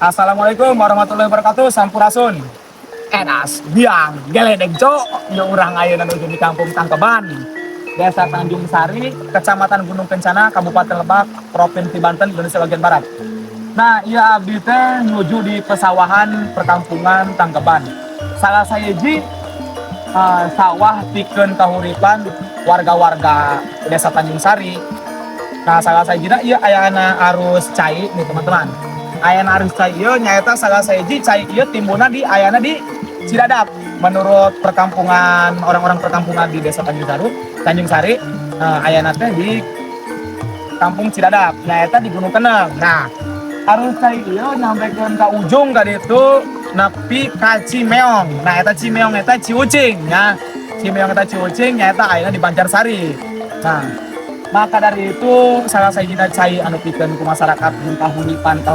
Assalamualaikum warahmatullahi wabarakatuh. Sampurasun. Enas, biang, geledeg jo, yo urang ayeuna nuju di Kampung Tangkeban, Desa Tanjung Sari, Kecamatan Gunung Kencana, Kabupaten Lebak, Provinsi Banten, Indonesia bagian barat. Nah, iya abdi teh nuju di pesawahan perkampungan Tangkeban. Salah saya ji sawah pikeun kahuripan warga-warga Desa Tanjung Sari. Nah, salah saya jina iya ayana arus cai nih teman-teman. Ayana arus cai ieu nyaeta salah saji cai ieu timbulna di ayana di Cidadap. Menurut perkampungan orang-orang perkampungan di Desa Tanjung Sari, ayana teh di Kampung Cidadap. Nyaeta di Gunung Keneng. Nah, arus cai ieu nyampekeun ka ujung ka ditu nepi ka Cimeong. Nah, eta Cimeong eta Ciucing nya. Cimeong eta Ciucing nyaeta ayana di Banjarsari. Nah, maka dari itu salah saya cai anu pikeun ku masyarakat jeung kahuripan